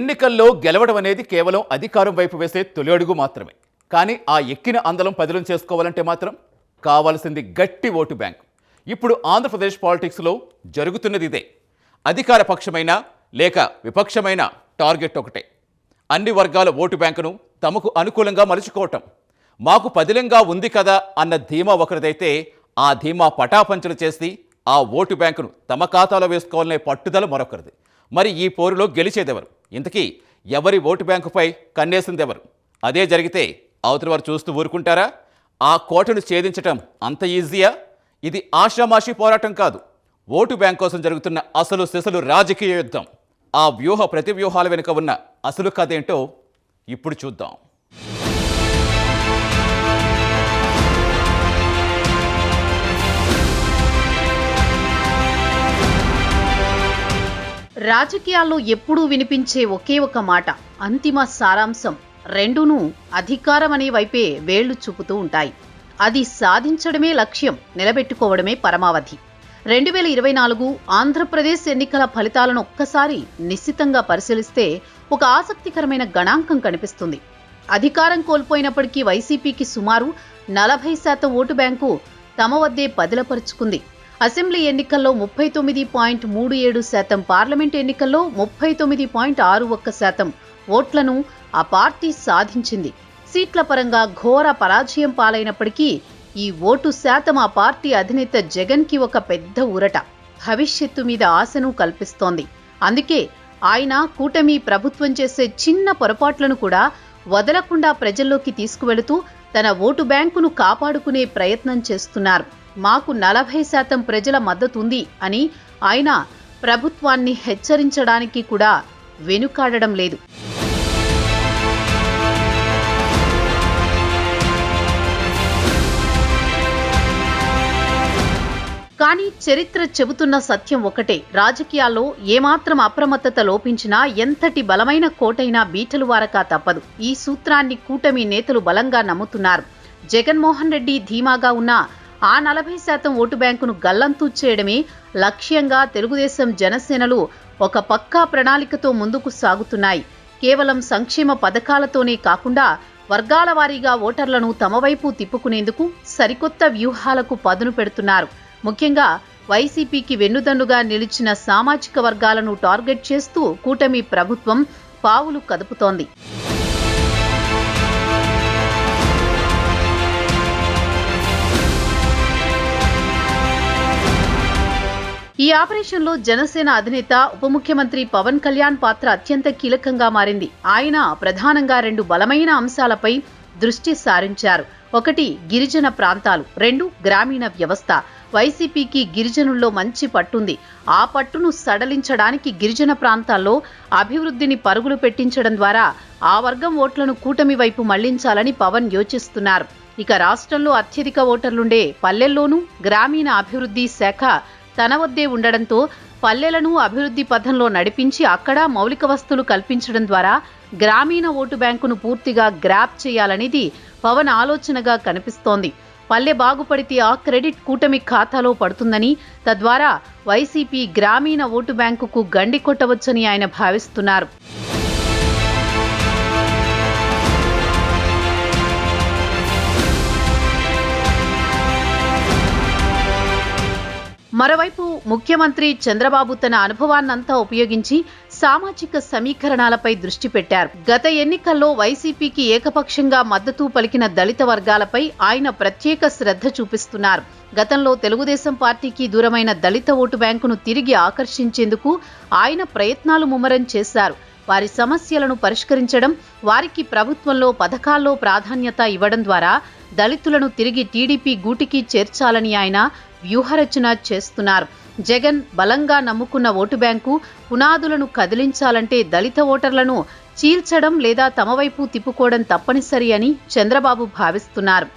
ఎన్నికల్లో గెలవడం అనేది కేవలం అధికారం వైపు వేసే తొలి అడుగు మాత్రమే. కానీ ఆ ఎక్కిన అందలం పదిలం చేసుకోవాలంటే మాత్రం కావాల్సింది గట్టి ఓటు బ్యాంక్. ఇప్పుడు ఆంధ్రప్రదేశ్ పాలిటిక్స్లో జరుగుతున్నది ఇదే. అధికార పక్షమైన లేక విపక్షమైన టార్గెట్ ఒకటే, అన్ని వర్గాల ఓటు బ్యాంకును తమకు అనుకూలంగా మలుచుకోవటం. మాకు పదిలంగా ఉంది కదా అన్న ధీమా ఒకరిదైతే, ఆ ధీమా పటాపంచలు చేసి ఆ ఓటు బ్యాంకును తమ ఖాతాలో వేసుకోవాలనే పట్టుదల మరొకరిది. మరి ఈ పోరులో గెలిచేదెవరు? ఇంతకీ ఎవరి ఓటు బ్యాంకుపై కన్నేసిందెవరు? అదే జరిగితే అవతలి వారు చూస్తూ ఊరుకుంటారా? ఆ కోటను ఛేదించటం అంత ఈజీయా? ఇది ఆషామాషీ పోరాటం కాదు. ఓటు బ్యాంక్ కోసం జరుగుతున్న అసలు సిసలు రాజకీయ యుద్ధం. ఆ వ్యూహ ప్రతివ్యూహాల వెనుక ఉన్న అసలు కథ ఏంటో ఇప్పుడు చూద్దాం. రాజకీయాల్లో ఎప్పుడూ వినిపించే ఒకే ఒక మాట, అంతిమ సారాంశం రెండూనూ అధికారం అనే వైపే వేళ్లు చూపుతూ ఉంటాయి. అది సాధించడమే లక్ష్యం, నిలబెట్టుకోవడమే పరమావధి. 2024 ఆంధ్రప్రదేశ్ ఎన్నికల ఫలితాలను ఒక్కసారి నిశ్చితంగా పరిశీలిస్తే ఒక ఆసక్తికరమైన గణాంకం కనిపిస్తుంది. అధికారం కోల్పోయినప్పటికీ వైసీపీకి సుమారు 40% ఓటు బ్యాంకు తమ వద్దే పదిలపరుచుకుంది. అసెంబ్లీ ఎన్నికల్లో 39.37%, పార్లమెంట్ ఎన్నికల్లో 39.61% ఓట్లను ఆ పార్టీ సాధించింది. సీట్ల పరంగా ఘోర పరాజయం పాలైనప్పటికీ ఈ ఓటు శాతం ఆ పార్టీ అధినేత జగన్కి ఒక పెద్ద ఊరట, భవిష్యత్తు మీద ఆశను కల్పిస్తోంది. అందుకే ఆయన కూటమి ప్రభుత్వం చేసే చిన్న పొరపాట్లను కూడా వదలకుండా ప్రజల్లోకి తీసుకువెళుతూ తన ఓటు బ్యాంకును కాపాడుకునే ప్రయత్నం చేస్తున్నారు. మాకు 40% ప్రజల మద్దతు ఉంది అని ఆయన ప్రభుత్వాన్ని హెచ్చరించడానికి కూడా వెనుకాడడం లేదు. కానీ చరిత్ర చెబుతున్న సత్యం ఒకటే, రాజకీయాల్లో ఏమాత్రం అప్రమత్తత లోపించినా ఎంతటి బలమైన కోటైనా బీటలు వారక తప్పదు. ఈ సూత్రాన్ని కూటమి నేతలు బలంగా నమ్ముతున్నారు. జగన్మోహన్ రెడ్డి ధీమాగా ఉన్న ఆ 40% ఓటు బ్యాంకును గల్లంతు చేయడమే లక్ష్యంగా తెలుగుదేశం, జనసేనలు ఒక పక్కా ప్రణాళికతో ముందుకు సాగుతున్నాయి. కేవలం సంక్షేమ పథకాలతోనే కాకుండా వర్గాల వారీగా ఓటర్లను తమ వైపు తిప్పుకునేందుకు సరికొత్త వ్యూహాలకు పదును పెడుతున్నారు. ముఖ్యంగా వైసీపీకి వెన్నుదన్నుగా నిలిచిన సామాజిక వర్గాలను టార్గెట్ చేస్తూ కూటమి ప్రభుత్వం పావులు కదుపుతోంది. ఈ ఆపరేషన్లో జనసేన అధినేత ఉప ముఖ్యమంత్రి పవన్ కళ్యాణ్ పాత్ర అత్యంత కీలకంగా మారింది. ఆయన ప్రధానంగా 2 బలమైన అంశాలపై దృష్టి సారించారు. 1 గిరిజన ప్రాంతాలు, 2 గ్రామీణ వ్యవస్థ. వైసీపీకి గిరిజనుల్లో మంచి పట్టుంది. ఆ పట్టును సడలించడానికి గిరిజన ప్రాంతాల్లో అభివృద్ధిని పరుగులు పెట్టించడం ద్వారా ఆ వర్గం ఓట్లను కూటమి వైపు మళ్లించాలని పవన్ యోచిస్తున్నారు. ఇక రాష్ట్రంలో అత్యధిక ఓటర్లుండే పల్లెల్లోనూ గ్రామీణ అభివృద్ధి శాఖ తన వద్దే ఉండడంతో పల్లెలను అభివృద్ధి పథంలో నడిపించి అక్కడ మౌలిక వసతులు కల్పించడం ద్వారా గ్రామీణ ఓటు బ్యాంకును పూర్తిగా గ్రాప్ చేయాలనేది పవన్ ఆలోచనగా కనిపిస్తోంది. పల్లె బాగుపడితే ఆ క్రెడిట్ కూటమి ఖాతాలో పడుతుందని, తద్వారా వైసీపీ గ్రామీణ ఓటు బ్యాంకుకు గండి కొట్టవచ్చని ఆయన భావిస్తున్నారు. మరోవైపు ముఖ్యమంత్రి చంద్రబాబు తన అనుభవాన్నంతా ఉపయోగించి సామాజిక సమీకరణాలపై దృష్టి పెట్టారు. గత ఎన్నికల్లో వైసీపీకి ఏకపక్షంగా మద్దతు పలికిన దళిత వర్గాలపై ఆయన ప్రత్యేక శ్రద్ధ చూపిస్తున్నారు. గతంలో తెలుగుదేశం పార్టీకి దూరమైన దళిత ఓటు బ్యాంకును తిరిగి ఆకర్షించేందుకు ఆయన ప్రయత్నాలు ముమ్మరం చేశారు. వారి సమస్యలను పరిష్కరించడం, వారికి ప్రభుత్వంలో పథకాల్లో ప్రాధాన్యత ఇవ్వడం ద్వారా దళితులను తిరిగి టీడీపీ గూటికి చేర్చాలని ఆయన వ్యూహరచన చేస్తున్నారు. జగన్ బలంగా నమ్ముకున్న ఓటు బ్యాంకు పునాదులను కదిలించాలంటే దళిత ఓటర్లను చీల్చడం లేదా తమ వైపు తిప్పుకోవడం తప్పనిసరి అని చంద్రబాబు భావిస్తున్నారు.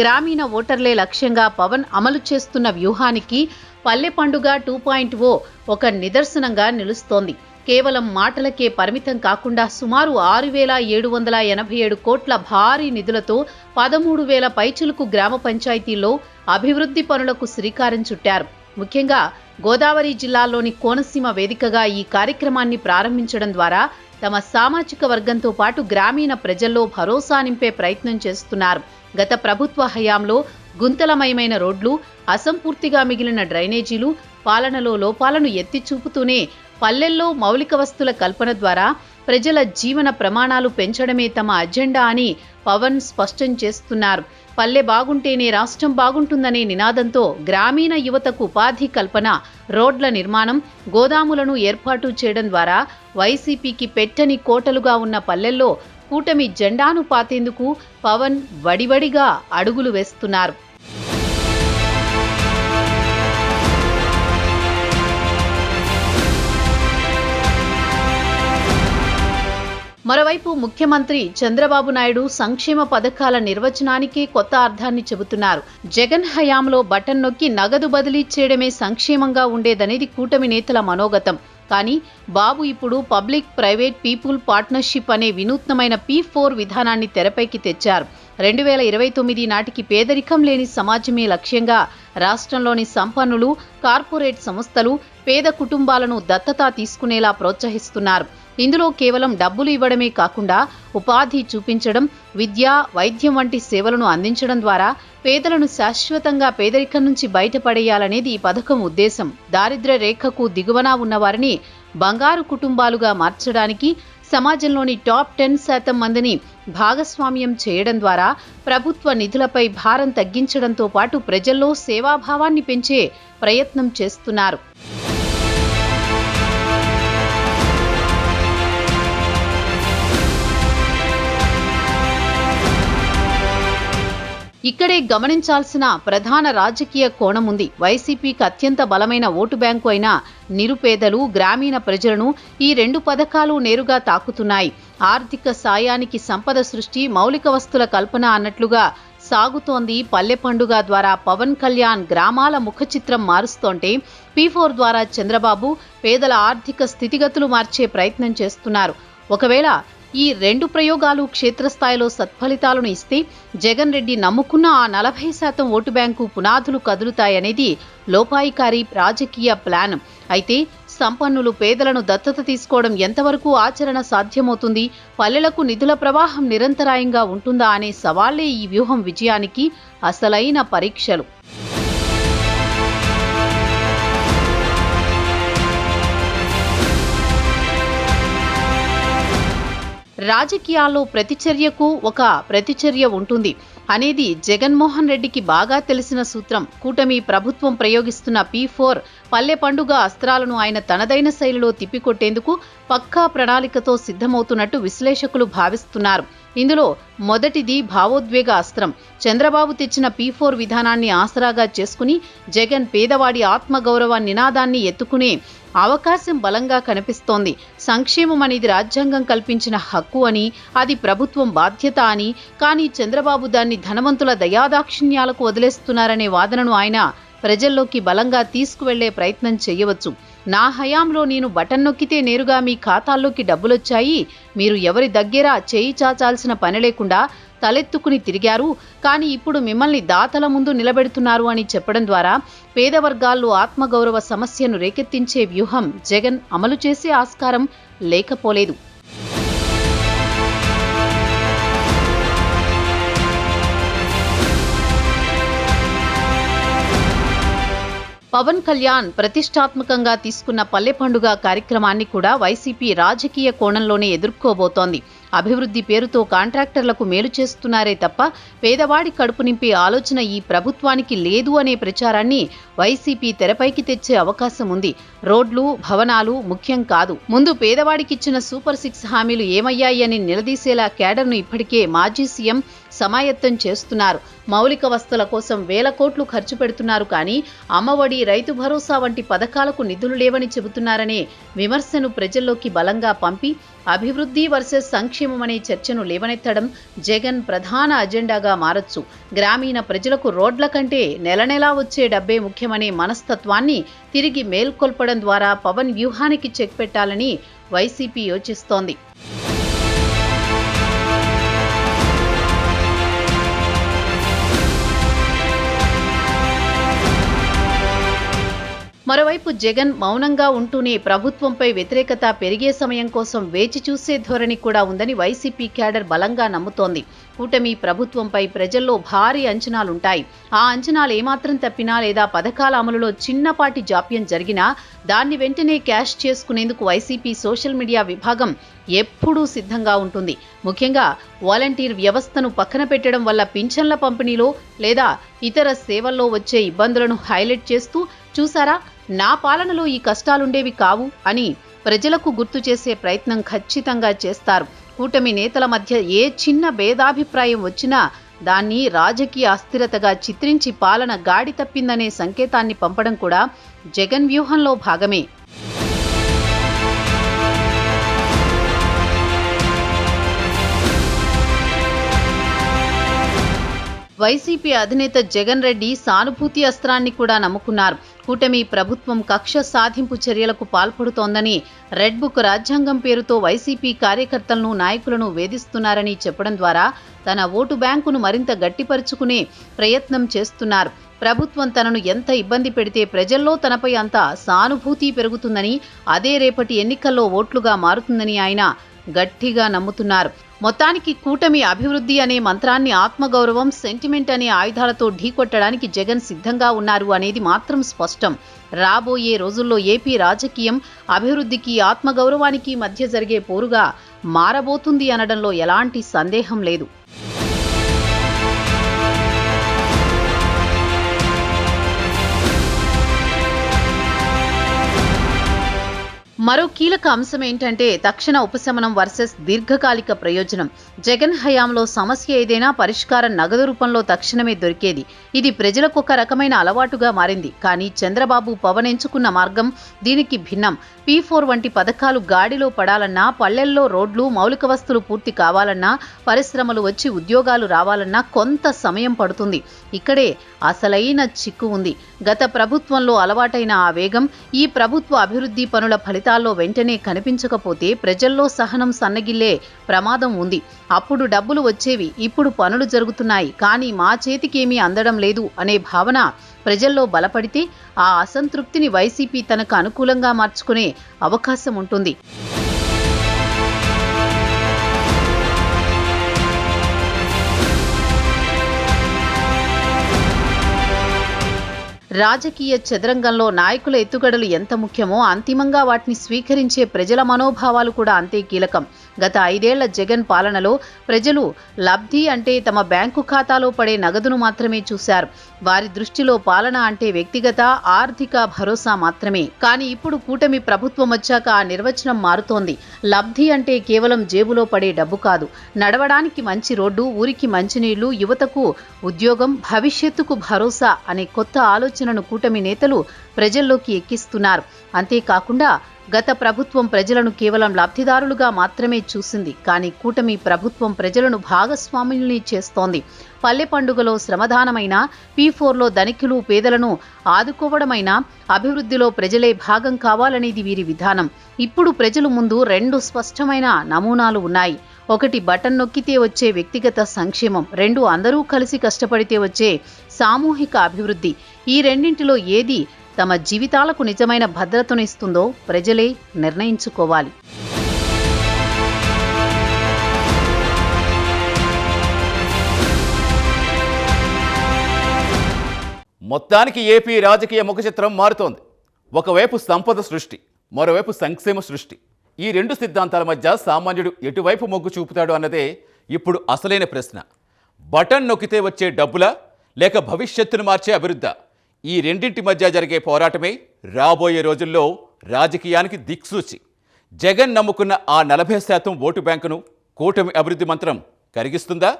గ్రామీణ ఓటర్లే లక్ష్యంగా పవన్ అమలు చేస్తున్న వ్యూహానికి పల్లె పండుగ 2.0 ఒక నిదర్శనంగా నిలుస్తోంది. కేవలం మాటలకే పరిమితం కాకుండా సుమారు 6,787 కోట్ల భారీ నిధులతో 13,000 పైచిలుకు గ్రామ పంచాయతీల్లో అభివృద్ధి పనులకు శ్రీకారం చుట్టారు. ముఖ్యంగా గోదావరి జిల్లాలోని కోనసీమ వేదికగా ఈ కార్యక్రమాన్ని ప్రారంభించడం ద్వారా తమ సామాజిక వర్గంతో పాటు గ్రామీణ ప్రజల్లో భరోసా నింపే ప్రయత్నం చేస్తున్నారు. గత ప్రభుత్వ హయాంలో గుంతలమయమైన రోడ్లు, అసంపూర్తిగా మిగిలిన డ్రైనేజీలు, పాలనలో లోపాలను ఎత్తి చూపుతూనే పల్లెల్లో మౌలిక వస్తుల కల్పన ద్వారా ప్రజల జీవన ప్రమాణాలు పెంచడమే తమ అజెండా అని పవన్ స్పష్టం చేస్తున్నారు. పల్లె బాగుంటేనే రాష్ట్రం బాగుంటుందనే నినాదంతో గ్రామీణ యువతకు ఉపాధి కల్పన, రోడ్ల నిర్మాణం, గోదాములను ఏర్పాటు చేయడం ద్వారా వైసీపీకి పెట్టని కోటలుగా ఉన్న పల్లెల్లో కూటమి జెండాను పాతేందుకు పవన్ వడివడిగా అడుగులు వేస్తున్నారు. మరోవైపు ముఖ్యమంత్రి చంద్రబాబు నాయుడు సంక్షేమ పథకాల నిర్వచనానికే కొత్త అర్థాన్ని చెబుతున్నారు. జగన్ హయాంలో బటన్ నొక్కి నగదు బదిలీ చేయడమే సంక్షేమంగా ఉండేదనేది కూటమి నేతల మనోగతం. కానీ బాబు ఇప్పుడు పబ్లిక్ ప్రైవేట్ పీపుల్ పార్ట్నర్షిప్ అనే వినూత్నమైన P4 విధానాన్ని తెరపైకి తెచ్చారు. 2029 నాటికి పేదరికం లేని సమాజమే లక్ష్యంగా రాష్ట్రంలోని సంపన్నులు, కార్పొరేట్ సంస్థలు పేద కుటుంబాలను దత్తత తీసుకునేలా ప్రోత్సహిస్తున్నారు. ఇందులో కేవలం డబ్బులు ఇవ్వడమే కాకుండా ఉపాధి చూపించడం, విద్య, వైద్యం వంటి సేవలను అందించడం ద్వారా పేదలను శాశ్వతంగా పేదరికం నుంచి బయటపడేయాలనేది ఈ పథకం ఉద్దేశం. దారిద్ర్య రేఖకు దిగువన ఉన్నవారిని బంగారు కుటుంబాలుగా మార్చడానికి, సమాజంలోని టాప్ 10% మందిని భాగస్వామ్యం చేయడం ద్వారా ప్రభుత్వ నిధులపై భారం తగ్గించడంతో పాటు ప్రజల్లో సేవాభావాన్ని పెంచే ప్రయత్నం చేస్తున్నారు. ఇక్కడే గమనించాల్సిన ప్రధాన రాజకీయ కోణం ఉంది. వైసీపీకి అత్యంత బలమైన ఓటు బ్యాంకు అయిన నిరుపేదలు, గ్రామీణ ప్రజలను ఈ రెండు పథకాలు నేరుగా తాకుతున్నాయి. ఆర్థిక సాయానికి సంపద సృష్టి, మౌలిక వస్తుల కల్పన అన్నట్లుగా సాగుతోంది పల్లె పండుగ ద్వారా పవన్ కళ్యాణ్ గ్రామాల ముఖ చిత్రం మారుస్తోంటే P4 ద్వారా చంద్రబాబు పేదల ఆర్థిక స్థితిగతులు మార్చే ప్రయత్నం చేస్తున్నారు. ఒకవేళ ఈ రెండు ప్రయోగాలు క్షేత్రస్థాయిలో సత్ఫలితాలను ఇస్తే జగన్ రెడ్డి నమ్ముకున్న ఆ 40% ఓటు బ్యాంకు పునాదులు కదులుతాయనేది లోపాయికారి రాజకీయ ప్లాన్. అయితే సంపన్నులు పేదలను దత్తత తీసుకోవడం ఎంతవరకు ఆచరణ సాధ్యమవుతుంది, పల్లెలకు నిధుల ప్రవాహం నిరంతరాయంగా ఉంటుందా అనే సవాళ్లే ఈ వ్యూహం విజయానికి అసలైన పరీక్షలు. రాజకీయాల్లో ప్రతిచర్యకు ఒక ప్రతిచర్య ఉంటుంది అనేది జగన్మోహన్ రెడ్డికి బాగా తెలిసిన సూత్రం. కూటమి ప్రభుత్వం ప్రయోగిస్తున్న P4 పల్లె పండుగ అస్త్రాలను ఆయన తనదైన శైలిలో తిప్పికొట్టేందుకు పక్కా ప్రణాళికతో సిద్ధమవుతున్నట్టు విశ్లేషకులు భావిస్తున్నారు. ఇందులో మొదటిది భావోద్వేగ అస్త్రం. చంద్రబాబు తెచ్చిన P4 విధానాన్ని ఆసరాగా చేసుకుని జగన్ పేదవాడి ఆత్మగౌరవ నినాదాన్ని ఎత్తుకునే అవకాశం బలంగా కనిపిస్తోంది. సంక్షేమం అనేది రాజ్యాంగం కల్పించిన హక్కు అని, అది ప్రభుత్వం బాధ్యత అని, కానీ చంద్రబాబు దాన్ని ధనవంతుల దయాదాక్షిణ్యాలకు వదిలేస్తున్నారనే వాదనను ఆయన ప్రజల్లోకి బలంగా తీసుకువెళ్లే ప్రయత్నం చేయవచ్చు. నా హయాంలో నేను బటన్ నొక్కితే నేరుగా మీ ఖాతాల్లోకి డబ్బులొచ్చాయి, మీరు ఎవరి దగ్గర చేయి చాచాల్సిన పని లేకుండా తలెత్తుకుని తిరిగారు, కానీ ఇప్పుడు మిమ్మల్ని దాతల ముందు నిలబెడుతున్నారు అని చెప్పడం ద్వారా పేద వర్గాల్లో ఆత్మగౌరవ సమస్యను రేకెత్తించే వ్యూహం జగన్ అమలు చేసే ఆస్కారం లేకపోలేదు. పవన్ కళ్యాణ్ ప్రతిష్టాత్మకంగా తీసుకున్న పల్లె పండుగ కార్యక్రమాన్ని కూడా వైసీపీ రాజకీయ కోణంలోనే ఎదుర్కోబోతోంది. అభివృద్ధి పేరుతో కాంట్రాక్టర్లకు మేలు చేస్తున్నారే తప్ప పేదవాడి కడుపు నింపే ఆలోచన ఈ ప్రభుత్వానికి లేదు అనే ప్రచారాన్ని వైసీపీ తెరపైకి తెచ్చే అవకాశం ఉంది. రోడ్లు, భవనాలు ముఖ్యం కాదు, ముందు పేదవాడికిచ్చిన సూపర్ 6 హామీలు ఏమయ్యాయి అని నిలదీసేలా కేడర్ను ఇప్పటికే మాజీ సీఎం సమాయత్తం చేస్తున్నారు. మౌలిక వస్తుల కోసం వేల కోట్లు ఖర్చు పెడుతున్నారు, కానీ అమ్మఒడి, రైతు భరోసా వంటి పథకాలకు నిధులు లేవని చెబుతున్నారనే విమర్శను ప్రజల్లోకి బలంగా పంపి అభివృద్ధి వర్సెస్ సంక్షేమం అనే చర్చను లేవనెత్తడం జగన్ ప్రధాన అజెండాగా మారొచ్చు. గ్రామీణ ప్రజలకు రోడ్ల కంటే నెల నెలా వచ్చే డబ్బే ముఖ్యమనే మనస్తత్వాన్ని తిరిగి మేల్కొల్పడం ద్వారా పవన్ వ్యూహానికి చెక్ పెట్టాలని వైసీపీ యోచిస్తోంది. మరోవైపు జగన్ మౌనంగా ఉంటూనే ప్రభుత్వంపై వ్యతిరేకత పెరిగే సమయం కోసం వేచి చూసే ధోరణి కూడా ఉందని వైసీపీ క్యాడర్ బలంగా నమ్ముతోంది. కూటమి ప్రభుత్వంపై ప్రజల్లో భారీ అంచనాలుంటాయి. ఆ అంచనాలు ఏమాత్రం తప్పినా లేదా పథకాల అమలులో చిన్నపాటి జాప్యం జరిగినా దాన్ని వెంటనే క్యాష్ చేసుకునేందుకు వైసీపీ సోషల్ మీడియా విభాగం ఎప్పుడూ సిద్ధంగా ఉంటుంది. ముఖ్యంగా వాలంటీర్ వ్యవస్థను పక్కన పెట్టడం వల్ల పింఛన్ల పంపిణీలో లేదా ఇతర సేవల్లో వచ్చే ఇబ్బందులను హైలైట్ చేస్తూ చూసారా, నా పాలనలో ఈ కష్టాలుండేవి కావు అని ప్రజలకు గుర్తు చేసే ప్రయత్నం ఖచ్చితంగా చేస్తారు. కూటమి నేతల మధ్య ఏ చిన్న భేదాభిప్రాయం వచ్చినా దాన్ని రాజకీయ అస్థిరతగా చిత్రించి పాలన గాడి తప్పిందనే సంకేతాన్ని పంపడం కూడా జగన్ వ్యూహంలో భాగమే. వైసీపీ అధినేత జగన్ రెడ్డి సానుభూతి అస్త్రాన్ని కూడా నమ్ముకున్నారు. కూటమి ప్రభుత్వం కక్ష సాధింపు చర్యలకు పాల్పడుతోందని, రెడ్ బుక్ రాజ్యాంగం పేరుతో వైసీపీ కార్యకర్తలను నాయకులను వేధిస్తున్నారని చెప్పడం ద్వారా తన ఓటు బ్యాంకును మరింత గట్టిపరుచుకునే ప్రయత్నం చేస్తున్నారు. ప్రభుత్వం తనను ఎంత ఇబ్బంది పెడితే ప్రజల్లో తనపై అంత సానుభూతి పెరుగుతుందని, అదే రేపటి ఎన్నికల్లో ఓట్లుగా మారుతుందని ఆయన గట్టిగా నమ్ముతున్నారు. మొత్తానికి కూటమి అభివృద్ధి అనే మంత్రాన్ని ఆత్మగౌరవం, సెంటిమెంట్ అనే ఆయుధాలతో ఢీకొట్టడానికి జగన్ సిద్ధంగా ఉన్నారు అనేది మాత్రం స్పష్టం. రాబోయే రోజుల్లో ఏపీ రాజకీయం అభివృద్ధికి, ఆత్మగౌరవానికి మధ్య జరిగే పోరుగా మారబోతుంది అనడంలో ఎలాంటి సందేహం లేదు. మరో కీలక అంశం ఏంటంటే తక్షణ ఉపశమనం వర్సెస్ దీర్ఘకాలిక ప్రయోజనం. జగన్ హయాంలో సమస్య ఏదైనా పరిష్కారం నగదు రూపంలో తక్షణమే దొరికేది. ఇది ప్రజలకు ఒక రకమైన అలవాటుగా మారింది. కానీ చంద్రబాబు, పవన్ ఎంచుకున్న మార్గం దీనికి భిన్నం. P4 వంటి పథకాలు గాడిలో పడాలన్నా, పల్లెల్లో రోడ్లు, మౌలిక వస్తువులు పూర్తి కావాలన్నా, పరిశ్రమలు వచ్చి ఉద్యోగాలు రావాలన్నా కొంత సమయం పడుతుంది. ఇక్కడే అసలైన చిక్కు ఉంది. గత ప్రభుత్వంలో అలవాటైన ఆ వేగం ఈ ప్రభుత్వ అభివృద్ధి పనుల ఫలితాల్లో వెంటనే కనిపించకపోతే ప్రజల్లో సహనం సన్నగిల్లే ప్రమాదం ఉంది. అప్పుడు డబ్బులు వచ్చేవి, ఇప్పుడు పనులు జరుగుతున్నాయి కానీ మా చేతికేమీ అందడం లేదు అనే భావన ప్రజల్లో బలపడితే ఆ అసంతృప్తిని వైసీపీ తనకు అనుకూలంగా మార్చుకునే అవకాశం ఉంటుంది. రాజకీయ చదరంగంలో నాయకుల ఎత్తుగడలు ఎంత ముఖ్యమో అంతిమంగా వాటిని స్వీకరించే ప్రజల మనోభావాలు కూడా అంతే కీలకం. గత 5 ఏళ్ల జగన్ పాలనలో ప్రజలు లబ్ధి అంటే తమ బ్యాంకు ఖాతాలో పడే నగదును మాత్రమే చూశారు. వారి దృష్టిలో పాలన అంటే వ్యక్తిగత ఆర్థిక భరోసా మాత్రమే. కానీ ఇప్పుడు కూటమి ప్రభుత్వం వచ్చాక ఆ నిర్వచనం మారుతోంది. లబ్ధి అంటే కేవలం జేబులో పడే డబ్బు కాదు. నడవడానికి మంచి రోడ్డు, ఊరికి మంచినీళ్లు, యువతకు ఉద్యోగం, భవిష్యత్తుకు భరోసా అనే కొత్త ఆలోచనను కూటమి నేతలు ప్రజల్లోకి ఎక్కిస్తున్నారు. అంతేకాకుండా గత ప్రభుత్వం ప్రజలను కేవలం లబ్ధిదారులుగా మాత్రమే చూసింది. కానీ కూటమి ప్రభుత్వం ప్రజలను భాగస్వాముల్ని చేస్తోంది. పల్లె పండుగలో శ్రమదానమైన, P4లో ధనికులు పేదలను ఆదుకోవడమైనా అభివృద్ధిలో ప్రజలే భాగం కావాలనేది వీరి విధానం. ఇప్పుడు ప్రజలు ముందు 2 స్పష్టమైన నమూనాలు ఉన్నాయి. 1 బటన్ నొక్కితే వచ్చే వ్యక్తిగత సంక్షేమం, 2 అందరూ కలిసి కష్టపడితే వచ్చే సామూహిక అభివృద్ధి. ఈ రెండింటిలో ఏది తమ జీవితాలకు నిజమైన భద్రతను ఇస్తుందో ప్రజలే నిర్ణయించుకోవాలి. మొత్తానికి ఏపీ రాజకీయ ముఖచిత్రం మారుతోంది. ఒకవైపు సంపద సృష్టి, మరోవైపు సంక్షేమ సృష్టి. ఈ 2 సిద్ధాంతాల మధ్య సామాన్యుడు ఎటువైపు మొగ్గు చూపుతాడు అన్నదే ఇప్పుడు అసలైన ప్రశ్న. బటన్ నొక్కితే వచ్చే డబ్బులా, లేక భవిష్యత్తును మార్చే అభివృద్ధా? ఈ రెండింటి మధ్య జరిగే పోరాటమే రాబోయే రోజుల్లో రాజకీయానికి దిక్సూచి. జగన్ నమ్ముకున్న ఆ 40% ఓటు బ్యాంకును కూటమి అభివృద్ధి మంత్రం కరిగిస్తుందా,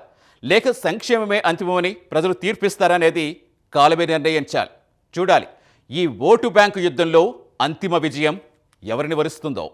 లేక సంక్షేమమే అంతిమమని ప్రజలు తీర్పిస్తారనేది కాలమే నిర్ణయించాలి. చూడాలి ఈ ఓటు బ్యాంకు యుద్ధంలో అంతిమ విజయం ఎవరిని వరిస్తుందో.